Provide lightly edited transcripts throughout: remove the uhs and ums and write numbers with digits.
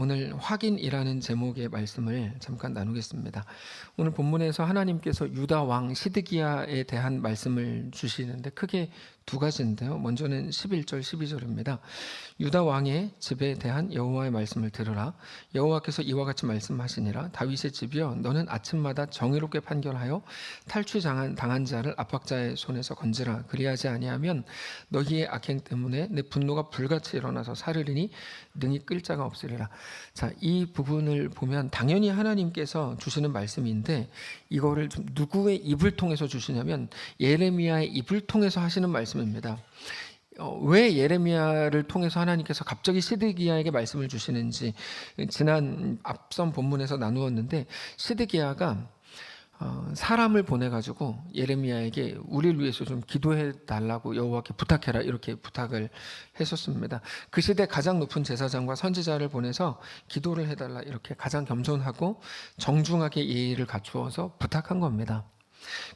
오늘 확인이라는 제목의 말씀을 잠깐 나누겠습니다. 오늘 본문에서 하나님께서 유다 왕 시드기야에 대한 말씀을 주시는데 크게 두 가지인데요. 먼저는 11절 12절입니다. 유다 왕의 집에 대한 여호와의 말씀을 들으라. 여호와께서 이와 같이 말씀하시니라. 다윗의 집이여, 너는 아침마다 정의롭게 판결하여 탈취당한 자를 압박자의 손에서 건지라. 그리하지 아니하면 너희의 악행 때문에 내 분노가 불같이 일어나서 사르리니 능히 끌 자가 없으리라. 자, 이 부분을 보면 당연히 하나님께서 주시는 말씀인데 이거를 좀 누구의 입을 통해서 주시냐면 예레미야의 입을 통해서 하시는 말씀입니다. 왜 예레미야를 통해서 하나님께서 갑자기 시드기야에게 말씀을 주시는지 지난 앞선 본문에서 나누었는데, 시드기야가 사람을 보내가지고 예레미야에게 우리를 위해서 좀 기도해 달라고 여호와께 부탁해라, 이렇게 부탁을 했었습니다. 그 시대 가장 높은 제사장과 선지자를 보내서 기도를 해달라, 이렇게 가장 겸손하고 정중하게 예의를 갖추어서 부탁한 겁니다.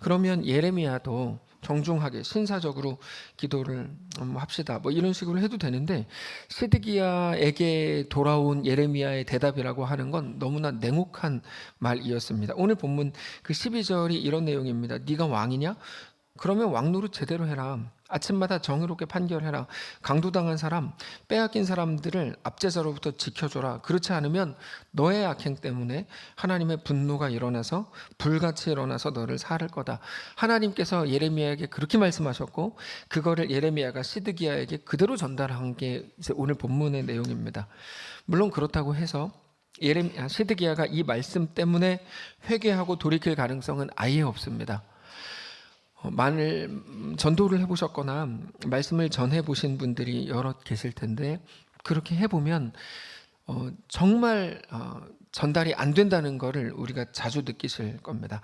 그러면 예레미야도 정중하게 신사적으로 기도를 합시다, 뭐 이런 식으로 해도 되는데, 시드기야에게 돌아온 예레미야의 대답이라고 하는 건 너무나 냉혹한 말이었습니다. 오늘 본문 그 12절이 이런 내용입니다. 네가 왕이냐? 그러면 왕 노릇 제대로 해라. 아침마다 정의롭게 판결해라. 강도당한 사람, 빼앗긴 사람들을 압제자로부터 지켜줘라. 그렇지 않으면 너의 악행 때문에 하나님의 분노가 일어나서 불같이 일어나서 너를 살할 거다. 하나님께서 예레미야에게 그렇게 말씀하셨고, 그거를 예레미야가 시드기야에게 그대로 전달한 게 이제 오늘 본문의 내용입니다. 물론 그렇다고 해서 시드기야가 이 말씀 때문에 회개하고 돌이킬 가능성은 아예 없습니다. 만일 전도를 해보셨거나 말씀을 전해보신 분들이 여럿 계실 텐데, 그렇게 해보면 정말 전달이 안 된다는 것을 우리가 자주 느끼실 겁니다.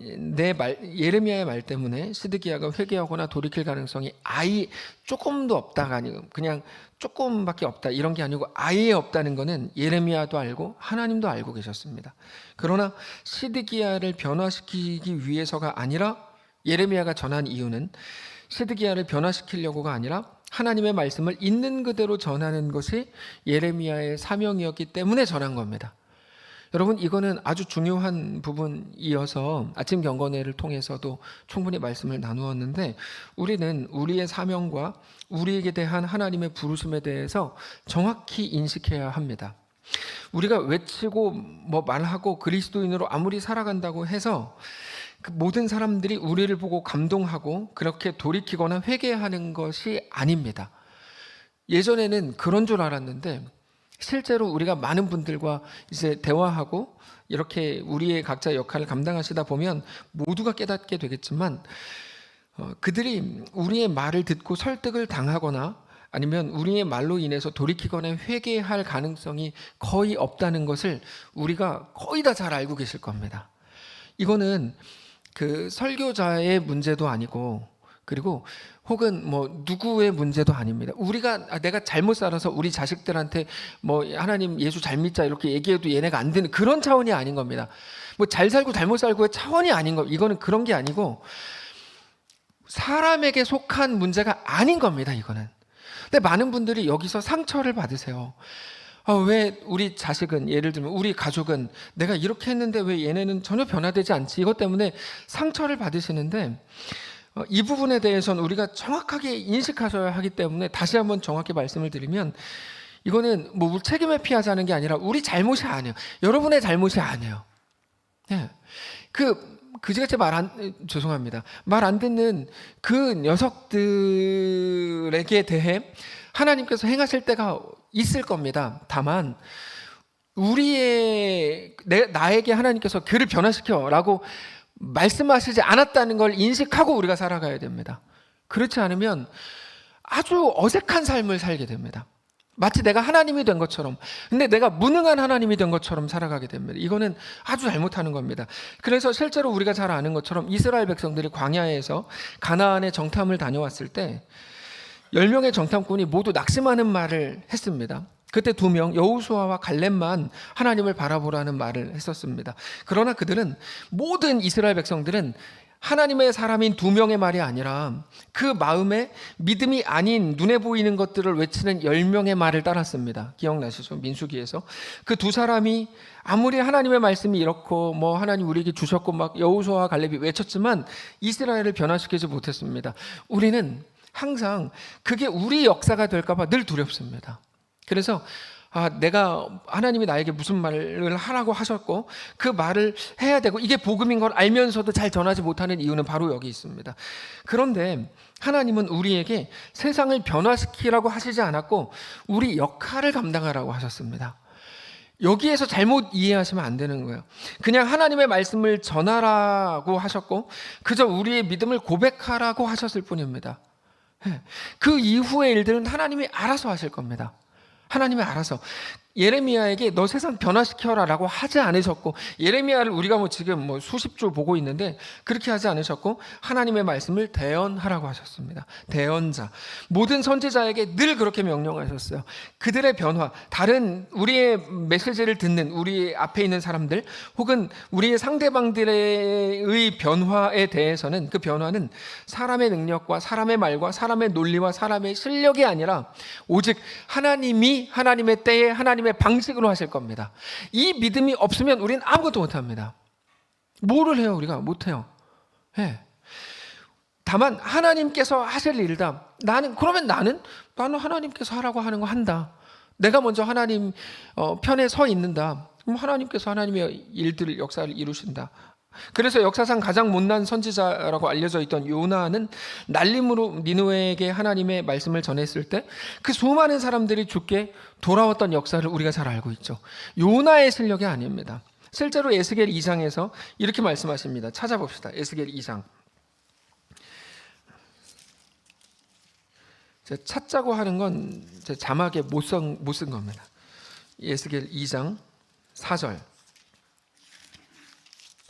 예레미야의 말 때문에 시드기야가 회개하거나 돌이킬 가능성이 아예 조금도 없다가 아니고 그냥 조금밖에 없다, 이런 게 아니고 아예 없다는 것은 예레미야도 알고 하나님도 알고 계셨습니다. 그러나 시드기야를 변화시키기 위해서가 아니라, 예레미야가 전한 이유는 시드기야를 변화시키려고가 아니라 하나님의 말씀을 있는 그대로 전하는 것이 예레미야의 사명이었기 때문에 전한 겁니다. 여러분, 이거는 아주 중요한 부분이어서 아침 경건회를 통해서도 충분히 말씀을 나누었는데, 우리는 우리의 사명과 우리에게 대한 하나님의 부르심에 대해서 정확히 인식해야 합니다. 우리가 외치고 뭐 말하고 그리스도인으로 아무리 살아간다고 해서 그 모든 사람들이 우리를 보고 감동하고 그렇게 돌이키거나 회개하는 것이 아닙니다. 예전에는 그런 줄 알았는데, 실제로 우리가 많은 분들과 이제 대화하고 이렇게 우리의 각자 역할을 감당하시다 보면 모두가 깨닫게 되겠지만, 그들이 우리의 말을 듣고 설득을 당하거나 아니면 우리의 말로 인해서 돌이키거나 회개할 가능성이 거의 없다는 것을 우리가 거의 다 잘 알고 계실 겁니다. 이거는 그 설교자의 문제도 아니고, 그리고 혹은 뭐 누구의 문제도 아닙니다. 내가 잘못 살아서 우리 자식들한테 뭐 하나님 예수 잘 믿자 이렇게 얘기해도 얘네가 안 되는 그런 차원이 아닌 겁니다. 뭐 잘 살고 잘못 살고의 차원이 아닌 거, 이거는 그런 게 아니고 사람에게 속한 문제가 아닌 겁니다, 이거는. 근데 많은 분들이 여기서 상처를 받으세요. 왜 우리 자식은, 예를 들면 우리 가족은 내가 이렇게 했는데 왜 얘네는 전혀 변화되지 않지? 이것 때문에 상처를 받으시는데, 이 부분에 대해서는 우리가 정확하게 인식하셔야 하기 때문에 다시 한번 정확히 말씀을 드리면, 이거는 뭐 책임을 피하자는 게 아니라 우리 잘못이 아니에요. 여러분의 잘못이 아니에요. 네. 그지같이 죄송합니다. 말 안 듣는 그 녀석들에게 대해 하나님께서 행하실 때가 있을 겁니다. 다만 나에게 하나님께서 그를 변화시켜라고 말씀하시지 않았다는 걸 인식하고 우리가 살아가야 됩니다. 그렇지 않으면 아주 어색한 삶을 살게 됩니다. 마치 내가 하나님이 된 것처럼, 근데 내가 무능한 하나님이 된 것처럼 살아가게 됩니다. 이거는 아주 잘못하는 겁니다. 그래서 실제로 우리가 잘 아는 것처럼 이스라엘 백성들이 광야에서 가나안의 정탐을 다녀왔을 때 10명의 정탐꾼이 모두 낙심하는 말을 했습니다. 그때 2명, 여호수아와 갈렙만 하나님을 바라보라는 말을 했었습니다. 그러나 모든 이스라엘 백성들은 하나님의 사람인 두 명의 말이 아니라 그 마음에 믿음이 아닌 눈에 보이는 것들을 외치는 10명의 말을 따랐습니다. 기억나시죠? 민수기에서 그 두 사람이 아무리 하나님의 말씀이 이렇고 뭐 하나님 우리에게 주셨고 막 여호수아와 갈렙이 외쳤지만 이스라엘을 변화시키지 못했습니다. 우리는 항상 그게 우리 역사가 될까 봐 늘 두렵습니다. 그래서 내가 하나님이 나에게 무슨 말을 하라고 하셨고 그 말을 해야 되고 이게 복음인 걸 알면서도 잘 전하지 못하는 이유는 바로 여기 있습니다. 그런데 하나님은 우리에게 세상을 변화시키라고 하시지 않았고 우리 역할을 감당하라고 하셨습니다. 여기에서 잘못 이해하시면 안 되는 거예요. 그냥 하나님의 말씀을 전하라고 하셨고 그저 우리의 믿음을 고백하라고 하셨을 뿐입니다. 그 이후의 일들은 하나님이 알아서 하실 겁니다. 하나님이 알아서 예레미야에게 너 세상 변화시켜라 라고 하지 않으셨고, 예레미야를 우리가 지금 수십 줄 보고 있는데 그렇게 하지 않으셨고 하나님의 말씀을 대언하라고 하셨습니다. 대언자, 모든 선지자에게 늘 그렇게 명령하셨어요. 그들의 변화, 다른 우리의 메시지를 듣는 우리 앞에 있는 사람들 혹은 우리의 상대방들의 변화에 대해서는 그 변화는 사람의 능력과 사람의 말과 사람의 논리와 사람의 실력이 아니라 오직 하나님이 하나님의 때에 하나님의 방식으로 하실 겁니다. 이 믿음이 없으면 우리는 아무것도 못합니다. 뭐를 해요? 우리가 못해요. 네. 다만 하나님께서 하실 일이다. 그러면 나는 하나님께서 하라고 하는 거 한다. 내가 먼저 하나님 편에 서 있는다. 그럼 하나님께서 하나님의 일들을 역사를 이루신다. 그래서 역사상 가장 못난 선지자라고 알려져 있던 요나는 날림으로 니느웨에게 하나님의 말씀을 전했을 때 그 수많은 사람들이 죽게 돌아왔던 역사를 우리가 잘 알고 있죠. 요나의 실력이 아닙니다. 실제로 에스겔 2장에서 이렇게 말씀하십니다. 찾아봅시다. 에스겔 2장. 찾자고 하는 건 자막에 못 쓴 겁니다. 에스겔 2장 4절.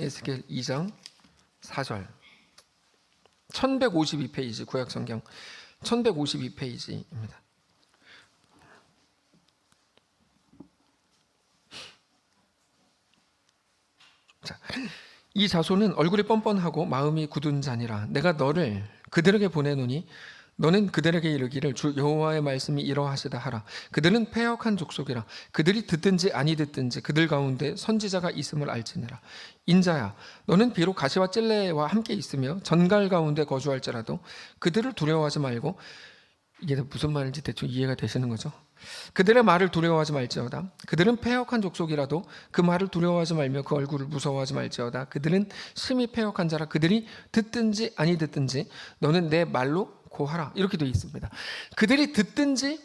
에스겔 2장 4절. 1152페이지 구약성경 1152페이지입니다. 이 자손은 얼굴이 뻔뻔하고 마음이 굳은 자니라. 내가 너를 그들에게 보내노니 너는 그들에게 이르기를 주 여호와의 말씀이 이러하시다 하라. 그들은 패역한 족속이라. 그들이 듣든지 아니 듣든지 그들 가운데 선지자가 있음을 알지니라. 인자야, 너는 비록 가시와 찔레와 함께 있으며 전갈 가운데 거주할지라도 그들을 두려워하지 말고, 이게 무슨 말인지 대충 이해가 되시는 거죠? 그들의 말을 두려워하지 말지어다. 그들은 패역한 족속이라도 그 말을 두려워하지 말며 그 얼굴을 무서워하지 말지어다. 그들은 심히 패역한 자라. 그들이 듣든지 아니 듣든지 너는 내 말로 고하라. 이렇게 되어 있습니다. 그들이 듣든지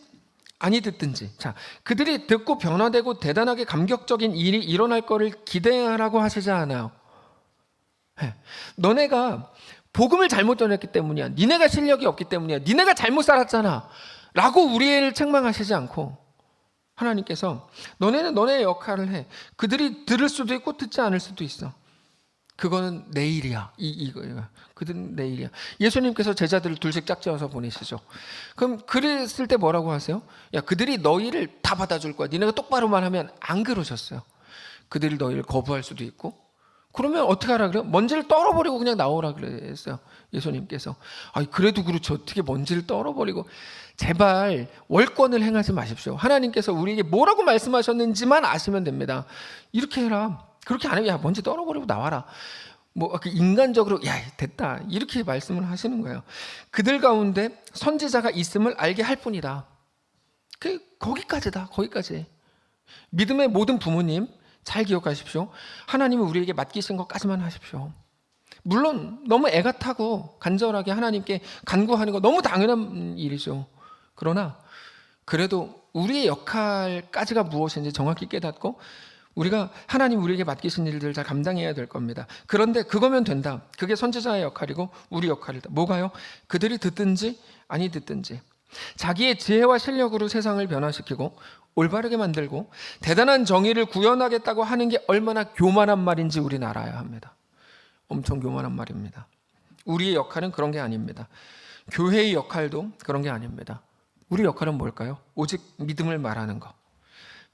아니 듣든지, 그들이 듣고 변화되고 대단하게 감격적인 일이 일어날 거를 기대하라고 하시지 않아요. 너네가 복음을 잘못 전했기 때문이야. 니네가 실력이 없기 때문이야. 니네가 잘못 살았잖아 라고 우리를 책망하시지 않고 하나님께서 너네는 너네의 역할을 해. 그들이 들을 수도 있고 듣지 않을 수도 있어. 그거는 내일이야. 이거야. 그들은 내일이야. 예수님께서 제자들을 둘씩 짝지어서 보내시죠. 그럼 그랬을 때 뭐라고 하세요? 야, 그들이 너희를 다 받아줄 거야. 니네가 똑바로만 하면. 안 그러셨어요. 그들이 너희를 거부할 수도 있고. 그러면 어떻게 하라 그래요? 먼지를 떨어버리고 그냥 나오라 그랬어요. 예수님께서. 그래도 그렇지. 어떻게 먼지를 떨어버리고. 제발 월권을 행하지 마십시오. 하나님께서 우리에게 뭐라고 말씀하셨는지만 아시면 됩니다. 이렇게 해라. 그렇게 안 하면 먼지 떨어버리고 나와라. 인간적으로 됐다 이렇게 말씀을 하시는 거예요. 그들 가운데 선지자가 있음을 알게 할 뿐이다. 거기까지다. 거기까지. 믿음의 모든 부모님 잘 기억하십시오. 하나님이 우리에게 맡기신 것까지만 하십시오. 물론 너무 애가 타고 간절하게 하나님께 간구하는 거 너무 당연한 일이죠. 그러나 그래도 우리의 역할까지가 무엇인지 정확히 깨닫고 우리가 하나님 우리에게 맡기신 일들을 잘 감당해야 될 겁니다. 그런데 그거면 된다. 그게 선지자의 역할이고 우리 역할이다. 뭐가요? 그들이 듣든지 아니 듣든지 자기의 지혜와 실력으로 세상을 변화시키고 올바르게 만들고 대단한 정의를 구현하겠다고 하는 게 얼마나 교만한 말인지 우리는 알아야 합니다. 엄청 교만한 말입니다. 우리의 역할은 그런 게 아닙니다. 교회의 역할도 그런 게 아닙니다. 우리 역할은 뭘까요? 오직 믿음을 말하는 것.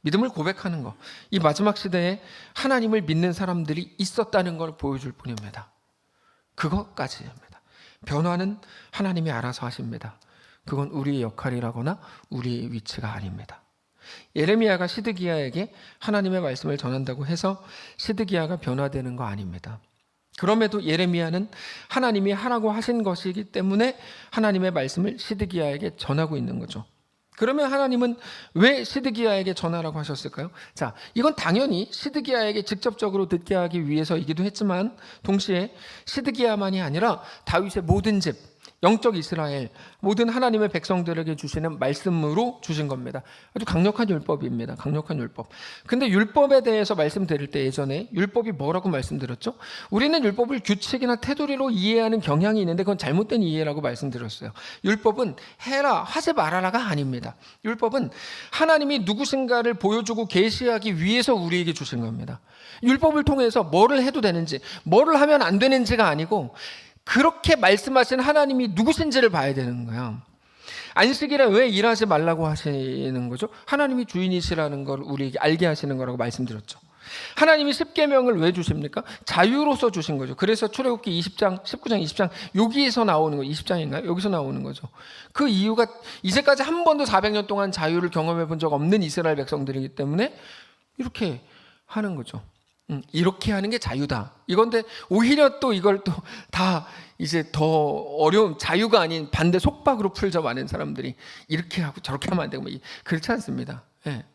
믿음을 고백하는 것. 이 마지막 시대에 하나님을 믿는 사람들이 있었다는 걸 보여줄 뿐입니다. 그것까지입니다. 변화는 하나님이 알아서 하십니다. 그건 우리의 역할이라거나 우리의 위치가 아닙니다. 예레미야가 시드기야에게 하나님의 말씀을 전한다고 해서 시드기야가 변화되는 거 아닙니다. 그럼에도 예레미야는 하나님이 하라고 하신 것이기 때문에 하나님의 말씀을 시드기야에게 전하고 있는 거죠. 그러면 하나님은 왜 시드기야에게 전하라고 하셨을까요? 자, 이건 당연히 시드기야에게 직접적으로 듣게 하기 위해서이기도 했지만 동시에 시드기야만이 아니라 다윗의 모든 집, 영적 이스라엘, 모든 하나님의 백성들에게 주시는 말씀으로 주신 겁니다. 아주 강력한 율법입니다. 강력한 율법. 근데 율법에 대해서 말씀드릴 때 예전에 율법이 뭐라고 말씀드렸죠? 우리는 율법을 규칙이나 테두리로 이해하는 경향이 있는데 그건 잘못된 이해라고 말씀드렸어요. 율법은 해라, 하지 말아라가 아닙니다. 율법은 하나님이 누구신가를 보여주고 계시하기 위해서 우리에게 주신 겁니다. 율법을 통해서 뭐를 해도 되는지, 뭐를 하면 안 되는지가 아니고 그렇게 말씀하신 하나님이 누구신지를 봐야 되는 거야. 안식일에 왜 일하지 말라고 하시는 거죠? 하나님이 주인이시라는 걸 우리에게 알게 하시는 거라고 말씀드렸죠. 하나님이 십계명을 왜 주십니까? 자유로서 주신 거죠. 그래서 출애굽기 20장, 19장, 20장 여기에서 나오는 거, 20장인가요? 여기서 나오는 거죠. 그 이유가 이제까지 한 번도 400년 동안 자유를 경험해 본 적 없는 이스라엘 백성들이기 때문에 이렇게 하는 거죠. 이렇게 하는 게 자유다. 이건데 오히려 또 이걸 또 다 이제 더 어려운 자유가 아닌 반대 속박으로 풀자 많은 사람들이 이렇게 하고 저렇게 하면 안 되고 그렇지 않습니다. 예.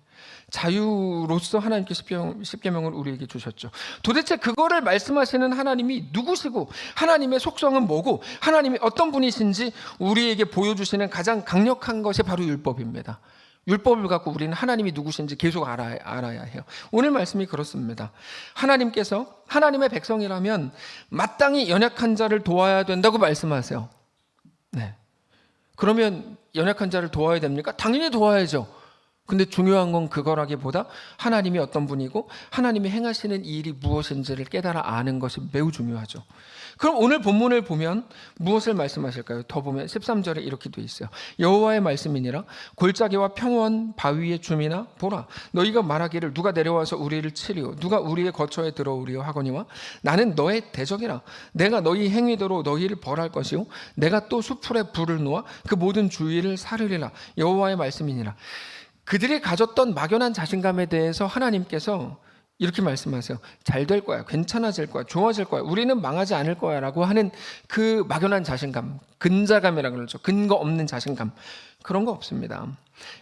자유로서 하나님께 십계명을 우리에게 주셨죠. 도대체 그거를 말씀하시는 하나님이 누구시고 하나님의 속성은 뭐고 하나님이 어떤 분이신지 우리에게 보여주시는 가장 강력한 것이 바로 율법입니다. 율법을 갖고 우리는 하나님이 누구신지 계속 알아야 해요. 오늘 말씀이 그렇습니다. 하나님께서 하나님의 백성이라면 마땅히 연약한 자를 도와야 된다고 말씀하세요. 네. 그러면 연약한 자를 도와야 됩니까? 당연히 도와야죠. 근데 중요한 건 그거라기보다 하나님이 어떤 분이고 하나님이 행하시는 일이 무엇인지를 깨달아 아는 것이 매우 중요하죠. 그럼 오늘 본문을 보면 무엇을 말씀하실까요? 더 보면 13절에 이렇게 돼 있어요. 여호와의 말씀이니라 골짜기와 평원 바위의 줌이나 보라 너희가 말하기를 누가 내려와서 우리를 치리오 누가 우리의 거처에 들어오리오 하거니와 나는 너의 대적이라 내가 너희 행위대로 너희를 벌할 것이요 내가 또 수풀에 불을 놓아 그 모든 주위를 사르리라 여호와의 말씀이니라. 그들이 가졌던 막연한 자신감에 대해서 하나님께서 이렇게 말씀하세요. 잘 될 거야. 괜찮아질 거야. 좋아질 거야. 우리는 망하지 않을 거야 라고 하는 그 막연한 자신감, 근자감이라고 그러죠. 근거 없는 자신감. 그런 거 없습니다.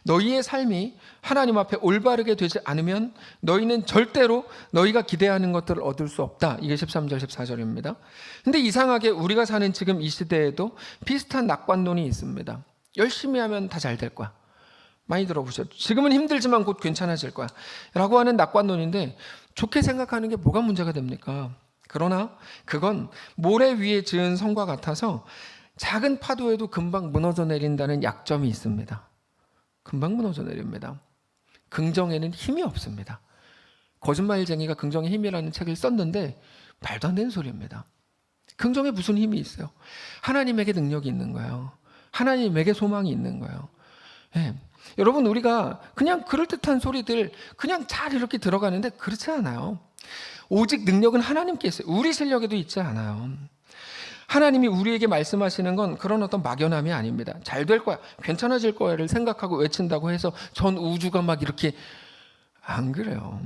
너희의 삶이 하나님 앞에 올바르게 되지 않으면 너희는 절대로 너희가 기대하는 것들을 얻을 수 없다. 이게 13절 14절입니다. 근데 이상하게 우리가 사는 지금 이 시대에도 비슷한 낙관론이 있습니다. 열심히 하면 다 잘 될 거야. 많이 들어보셨죠? 지금은 힘들지만 곧 괜찮아질 거야 라고 하는 낙관론인데 좋게 생각하는 게 뭐가 문제가 됩니까? 그러나 그건 모래 위에 지은 성과 같아서 작은 파도에도 금방 무너져 내린다는 약점이 있습니다. 금방 무너져 내립니다. 긍정에는 힘이 없습니다. 거짓말쟁이가 긍정의 힘이라는 책을 썼는데 말도 안 되는 소리입니다. 긍정에 무슨 힘이 있어요? 하나님에게 능력이 있는 거예요. 하나님에게 소망이 있는 거예요. 네. 여러분 우리가 그냥 그럴듯한 소리들 그냥 잘 이렇게 들어가는데 그렇지 않아요. 오직 능력은 하나님께 있어요. 우리 실력에도 있지 않아요. 하나님이 우리에게 말씀하시는 건 그런 어떤 막연함이 아닙니다. 잘 될 거야, 괜찮아질 거야를 생각하고 외친다고 해서 전 우주가 막 이렇게 안 그래요.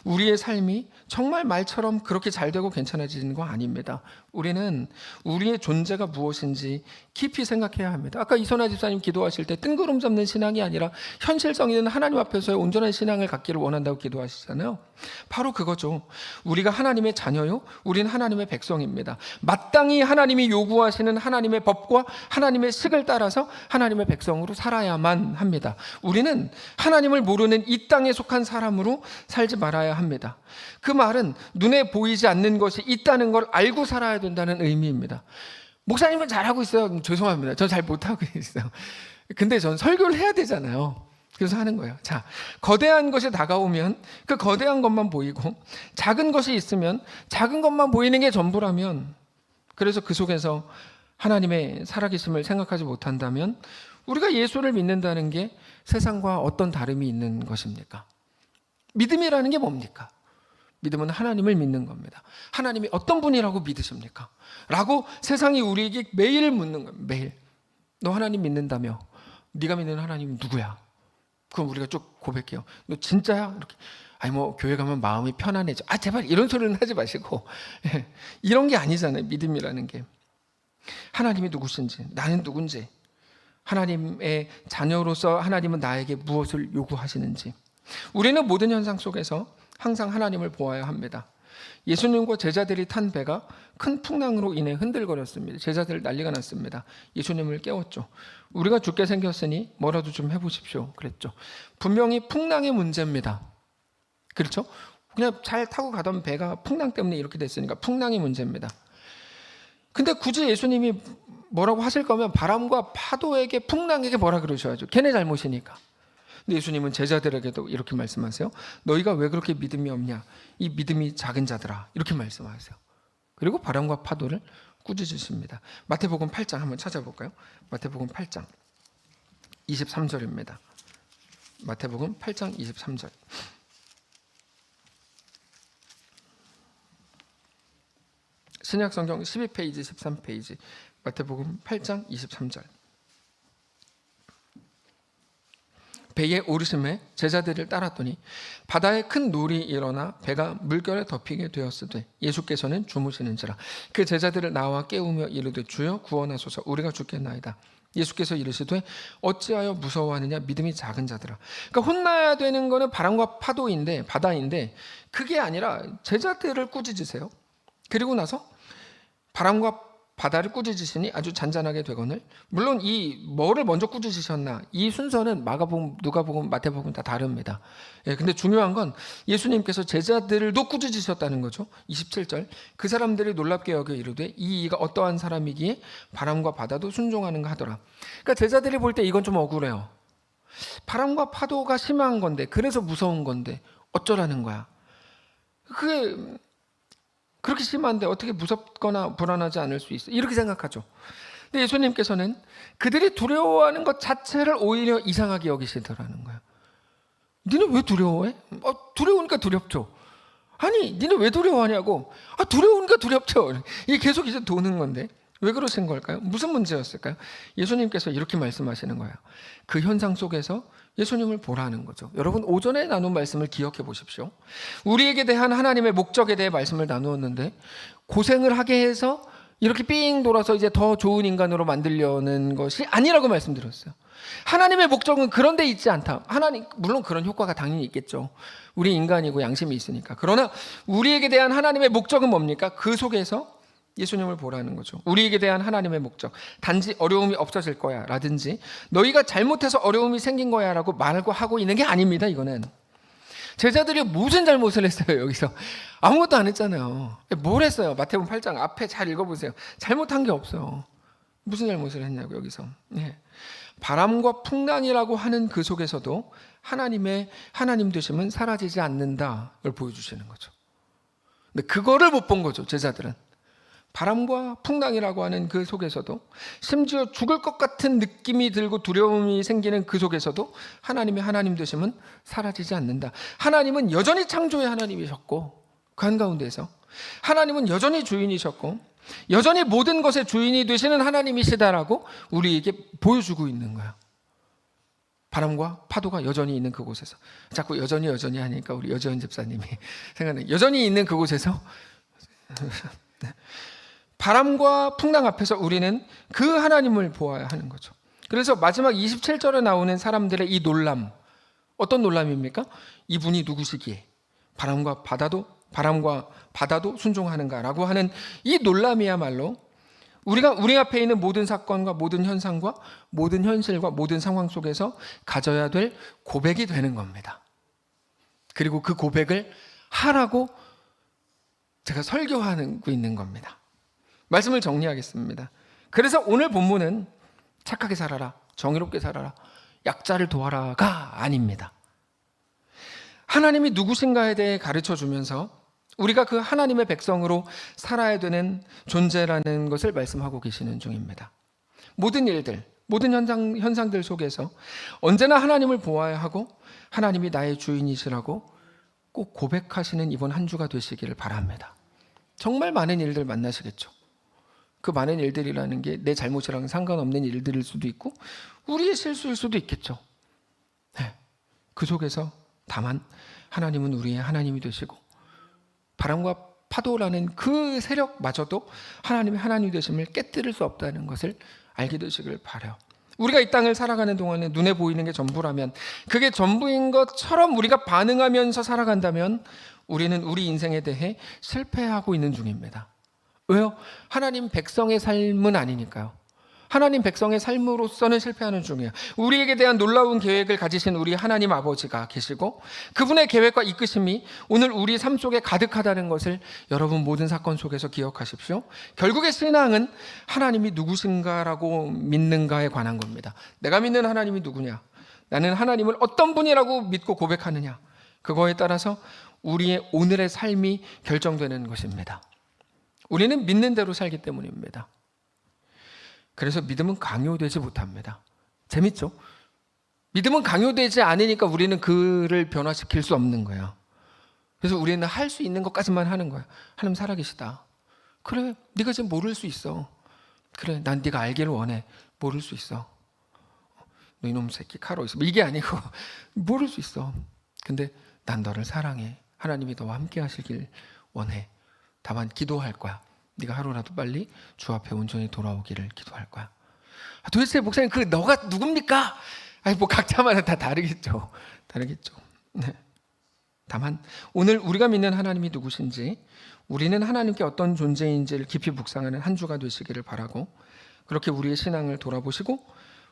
우리의 삶이 정말 말처럼 그렇게 잘 되고 괜찮아지는 거 아닙니다. 우리는 우리의 존재가 무엇인지 깊이 생각해야 합니다. 아까 이선아 집사님 기도하실 때 뜬구름 잡는 신앙이 아니라 현실성 있는 하나님 앞에서의 온전한 신앙을 갖기를 원한다고 기도하시잖아요. 바로 그거죠. 우리가 하나님의 자녀요, 우린 하나님의 백성입니다. 마땅히 하나님이 요구하시는 하나님의 법과 하나님의 식을 따라서 하나님의 백성으로 살아야만 합니다. 우리는 하나님을 모르는 이 땅에 속한 사람으로 살지 말아야 합니다. 그 말은 눈에 보이지 않는 것이 있다는 걸 알고 살아야 된다는 의미입니다. 목사님은 잘하고 있어요. 죄송합니다. 전 잘 못하고 있어요. 근데 전 설교를 해야 되잖아요. 그래서 하는 거예요. 자, 거대한 것이 다가오면 그 거대한 것만 보이고 작은 것이 있으면 작은 것만 보이는 게 전부라면, 그래서 그 속에서 하나님의 살아계심을 생각하지 못한다면 우리가 예수를 믿는다는 게 세상과 어떤 다름이 있는 것입니까? 믿음이라는 게 뭡니까? 믿음은 하나님을 믿는 겁니다. 하나님이 어떤 분이라고 믿으십니까? 라고 세상이 우리에게 매일 묻는 거예요. 매일. 너 하나님 믿는다며? 네가 믿는 하나님은 누구야? 그럼 우리가 쭉 고백해요. 너 진짜야? 이렇게. 아니 뭐 교회 가면 마음이 편안해져. 아 제발 이런 소리는 하지 마시고. 이런 게 아니잖아요. 믿음이라는 게. 하나님이 누구신지, 나는 누군지, 하나님의 자녀로서 하나님은 나에게 무엇을 요구하시는지. 우리는 모든 현상 속에서 항상 하나님을 보아야 합니다. 예수님과 제자들이 탄 배가 큰 풍랑으로 인해 흔들거렸습니다. 제자들 난리가 났습니다. 예수님을 깨웠죠. 우리가 죽게 생겼으니 뭐라도 좀 해보십시오 그랬죠. 분명히 풍랑의 문제입니다. 그렇죠? 그냥 잘 타고 가던 배가 풍랑 때문에 이렇게 됐으니까 풍랑이 문제입니다. 근데 굳이 예수님이 뭐라고 하실 거면 바람과 파도에게 풍랑에게 뭐라 그러셔야죠. 걔네 잘못이니까. 근데 예수님은 제자들에게도 이렇게 말씀하세요. 너희가 왜 그렇게 믿음이 없냐? 이 믿음이 작은 자들아. 이렇게 말씀하세요. 그리고 바람과 파도를 꾸짖으십니다. 마태복음 8장 한번 찾아볼까요? 마태복음 8장 23절입니다. 마태복음 8장 23절. 신약성경 12페이지 13페이지 마태복음 8장 23절. 배에 오르심에 제자들을 따랐더니 바다에 큰 놀이 일어나 배가 물결에 덮이게 되었으되 예수께서는 주무시는지라. 그 제자들을 나와 깨우며 이르되 주여 구원하소서 우리가 죽겠나이다. 예수께서 이르시되 어찌하여 무서워하느냐 믿음이 작은 자들아. 그러니까 혼나야 되는 거는 바람과 파도인데 바다인데 그게 아니라 제자들을 꾸짖으세요. 그리고 나서 바람과 바다를 꾸짖으시니 아주 잔잔하게 되거늘. 물론 이 뭐를 먼저 꾸짖으셨나 이 순서는 마가복음, 누가복음, 마태복음 다 다릅니다. 근데 중요한 건 예수님께서 제자들도 꾸짖으셨다는 거죠. 27절. 그 사람들이 놀랍게 여겨 이르되 이가 어떠한 사람이기에 바람과 바다도 순종하는가 하더라. 그러니까 제자들이 볼 때 이건 좀 억울해요. 바람과 파도가 심한 건데 그래서 무서운 건데 어쩌라는 거야. 그게 그렇게 심한데 어떻게 무섭거나 불안하지 않을 수 있어? 이렇게 생각하죠. 근데 예수님께서는 그들이 두려워하는 것 자체를 오히려 이상하게 여기시더라는 거예요. 니네 왜 두려워해? 두려우니까 두렵죠. 아니, 니네 왜 두려워하냐고. 두려우니까 두렵죠. 이게 계속 이제 도는 건데 왜 그러신 걸까요? 무슨 문제였을까요? 예수님께서 이렇게 말씀하시는 거예요. 그 현상 속에서 예수님을 보라는 거죠. 여러분 오전에 나눈 말씀을 기억해 보십시오. 우리에게 대한 하나님의 목적에 대해 말씀을 나누었는데 고생을 하게 해서 이렇게 삥 돌아서 이제 더 좋은 인간으로 만들려는 것이 아니라고 말씀드렸어요. 하나님의 목적은 그런 데 있지 않다. 하나님 물론 그런 효과가 당연히 있겠죠. 우리 인간이고 양심이 있으니까. 그러나 우리에게 대한 하나님의 목적은 뭡니까? 그 속에서 예수님을 보라는 거죠. 우리에게 대한 하나님의 목적. 단지 어려움이 없어질 거야 라든지 너희가 잘못해서 어려움이 생긴 거야 라고 말하고 하고 있는 게 아닙니다. 이거는 제자들이 무슨 잘못을 했어요? 여기서 아무것도 안 했잖아요. 뭘 했어요? 마태복음 8장 앞에 잘 읽어보세요. 잘못한 게 없어요. 무슨 잘못을 했냐고 여기서. 바람과 풍랑이라고 하는 그 속에서도 하나님 되심은 사라지지 않는다 를 보여주시는 거죠. 근데 그거를 못 본 거죠. 제자들은. 바람과 풍랑이라고 하는 그 속에서도 심지어 죽을 것 같은 느낌이 들고 두려움이 생기는 그 속에서도 하나님의 하나님 되심은 사라지지 않는다. 하나님은 여전히 창조의 하나님이셨고 그 한가운데서 하나님은 여전히 주인이셨고 여전히 모든 것의 주인이 되시는 하나님이시다라고 우리에게 보여주고 있는 거야. 바람과 파도가 여전히 있는 그곳에서. 자꾸 여전히 하니까 우리 여재현 집사님이 생각나요. 여전히 있는 그곳에서 바람과 풍랑 앞에서 우리는 그 하나님을 보아야 하는 거죠. 그래서 마지막 27절에 나오는 사람들의 이 놀람, 어떤 놀람입니까? 이분이 누구시기에 바람과 바다도 순종하는가라고 하는 이 놀람이야말로 우리 앞에 있는 모든 사건과 모든 현상과 모든 현실과 모든 상황 속에서 가져야 될 고백이 되는 겁니다. 그리고 그 고백을 하라고 제가 설교하고 있는 겁니다. 말씀을 정리하겠습니다. 그래서 오늘 본문은 착하게 살아라, 정의롭게 살아라, 약자를 도와라가 아닙니다. 하나님이 누구신가에 대해 가르쳐 주면서 우리가 그 하나님의 백성으로 살아야 되는 존재라는 것을 말씀하고 계시는 중입니다. 모든 일들, 모든 현상들 속에서 언제나 하나님을 보아야 하고 하나님이 나의 주인이시라고 꼭 고백하시는 이번 한 주가 되시기를 바랍니다. 정말 많은 일들 만나시겠죠. 그 많은 일들이라는 게 내 잘못이랑 상관없는 일들일 수도 있고 우리의 실수일 수도 있겠죠. 네. 그 속에서 다만 하나님은 우리의 하나님이 되시고 바람과 파도라는 그 세력마저도 하나님의 하나님이 되심을 깨뜨릴 수 없다는 것을 알게 되시길 바라요. 우리가 이 땅을 살아가는 동안에 눈에 보이는 게 전부라면, 그게 전부인 것처럼 우리가 반응하면서 살아간다면 우리는 우리 인생에 대해 실패하고 있는 중입니다. 왜요? 하나님 백성의 삶은 아니니까요. 하나님 백성의 삶으로서는 실패하는 중이에요. 우리에게 대한 놀라운 계획을 가지신 우리 하나님 아버지가 계시고 그분의 계획과 이끄심이 오늘 우리 삶 속에 가득하다는 것을 여러분 모든 사건 속에서 기억하십시오. 결국의 신앙은 하나님이 누구신가라고 믿는가에 관한 겁니다. 내가 믿는 하나님이 누구냐? 나는 하나님을 어떤 분이라고 믿고 고백하느냐? 그거에 따라서 우리의 오늘의 삶이 결정되는 것입니다. 우리는 믿는 대로 살기 때문입니다. 그래서 믿음은 강요되지 못합니다. 재밌죠? 믿음은 강요되지 않으니까 우리는 그를 변화시킬 수 없는 거예요. 그래서 우리는 할 수 있는 것까지만 하는 거예요. 하나님 살아계시다. 그래, 네가 지금 모를 수 있어. 그래, 난 네가 알기를 원해. 모를 수 있어. 너 이놈 새끼 칼로 있어. 이게 아니고 모를 수 있어. 근데 난 너를 사랑해. 하나님이 너와 함께 하시길 원해. 다만 기도할 거야. 네가 하루라도 빨리 주 앞에 온전히 돌아오기를 기도할 거야. 도대체 목사님 그 너가 누굽니까? 아니 뭐 각자마다 다 다르겠죠. 네. 다만 오늘 우리가 믿는 하나님이 누구신지, 우리는 하나님께 어떤 존재인지를 깊이 묵상하는 한 주가 되시기를 바라고, 그렇게 우리의 신앙을 돌아보시고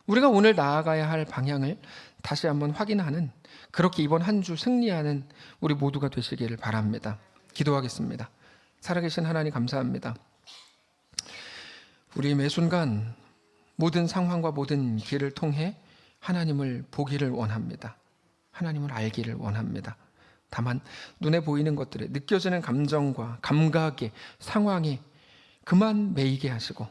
우리가 오늘 나아가야 할 방향을 다시 한번 확인하는, 그렇게 이번 한 주 승리하는 우리 모두가 되시기를 바랍니다. 기도하겠습니다. 살아계신 하나님 감사합니다. 우리 매 순간 모든 상황과 모든 길을 통해 하나님을 보기를 원합니다. 하나님을 알기를 원합니다. 다만 눈에 보이는 것들에 느껴지는 감정과 감각의 상황에 그만 매이게 하시고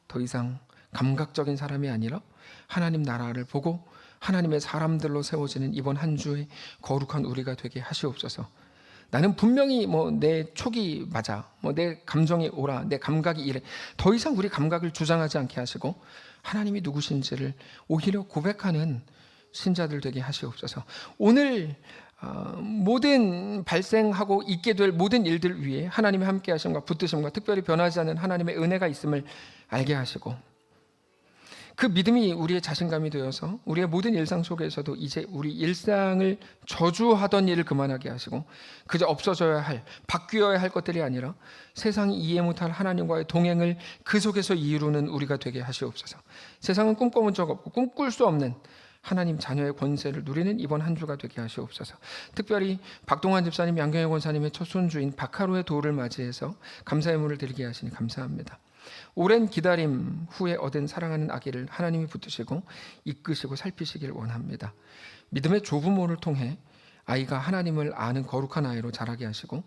더 이상 감각적인 사람이 아니라 하나님 나라를 보고 하나님의 사람들로 세워지는 이번 한 주의 거룩한 우리가 되게 하시옵소서. 나는 분명히 내 촉이 맞아, 내 감정이 옳아, 내 감각이 이래. 더 이상 우리 감각을 주장하지 않게 하시고 하나님이 누구신지를 오히려 고백하는 신자들 되게 하시옵소서. 오늘 모든 발생하고 있게 될 모든 일들 위에 하나님의 함께 하심과 붙드심과 특별히 변하지 않는 하나님의 은혜가 있음을 알게 하시고, 그 믿음이 우리의 자신감이 되어서 우리의 모든 일상 속에서도 이제 우리 일상을 저주하던 일을 그만하게 하시고 그저 없어져야 할, 바뀌어야 할 것들이 아니라 세상이 이해 못할 하나님과의 동행을 그 속에서 이루는 우리가 되게 하시옵소서. 세상은 꿈꿔본 적 없고 꿈꿀 수 없는 하나님 자녀의 권세를 누리는 이번 한 주가 되게 하시옵소서. 특별히 박동환 집사님, 양경혜 권사님의 첫 손주인 박하루의 도를 맞이해서 감사의 문을 드리게 하시니 감사합니다. 오랜 기다림 후에 얻은 사랑하는 아기를 하나님이 붙드시고 이끄시고 살피시길 원합니다. 믿음의 조부모를 통해 아이가 하나님을 아는 거룩한 아이로 자라게 하시고,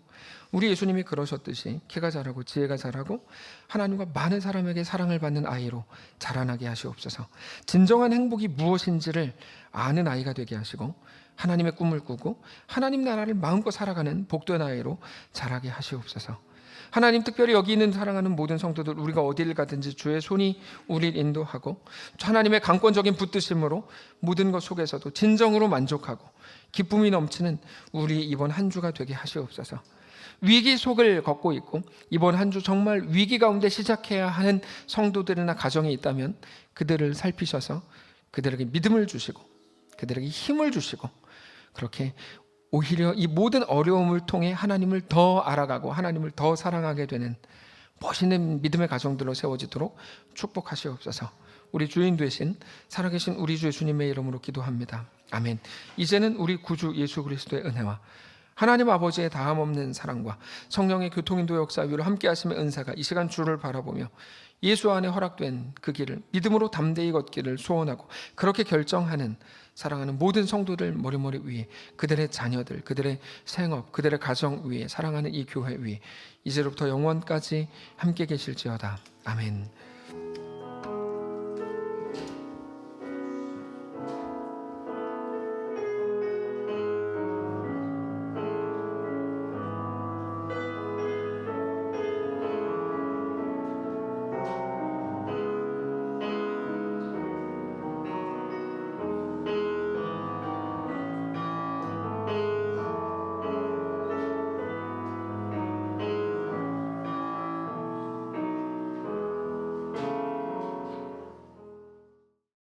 우리 예수님이 그러셨듯이 키가 자라고 지혜가 자라고 하나님과 많은 사람에게 사랑을 받는 아이로 자라나게 하시옵소서. 진정한 행복이 무엇인지를 아는 아이가 되게 하시고 하나님의 꿈을 꾸고 하나님 나라를 마음껏 살아가는 복된 아이로 자라게 하시옵소서. 하나님, 특별히 여기 있는 사랑하는 모든 성도들, 우리가 어디를 가든지 주의 손이 우리를 인도하고 하나님의 강권적인 붙드심으로 모든 것 속에서도 진정으로 만족하고 기쁨이 넘치는 우리 이번 한 주가 되게 하시옵소서. 위기 속을 걷고 있고 이번 한 주 정말 위기 가운데 시작해야 하는 성도들이나 가정이 있다면 그들을 살피셔서 그들에게 믿음을 주시고 그들에게 힘을 주시고, 그렇게 오히려 이 모든 어려움을 통해 하나님을 더 알아가고 하나님을 더 사랑하게 되는 멋있는 믿음의 가정들로 세워지도록 축복하시옵소서. 우리 주인 되신 살아계신 우리 주 예수님의 이름으로 기도합니다. 아멘. 이제는 우리 구주 예수 그리스도의 은혜와 하나님 아버지의 다함없는 사랑과 성령의 교통인도 역사 위로 함께 하심의 은사가 이 시간 주를 바라보며 예수 안에 허락된 그 길을 믿음으로 담대히 걷기를 소원하고 그렇게 결정하는 사랑하는 모든 성도들 머리머리 위에, 그들의 자녀들, 그들의 생업, 그들의 가정 위에, 사랑하는 이 교회 위에 이제로부터 영원까지 함께 계실지어다. 아멘.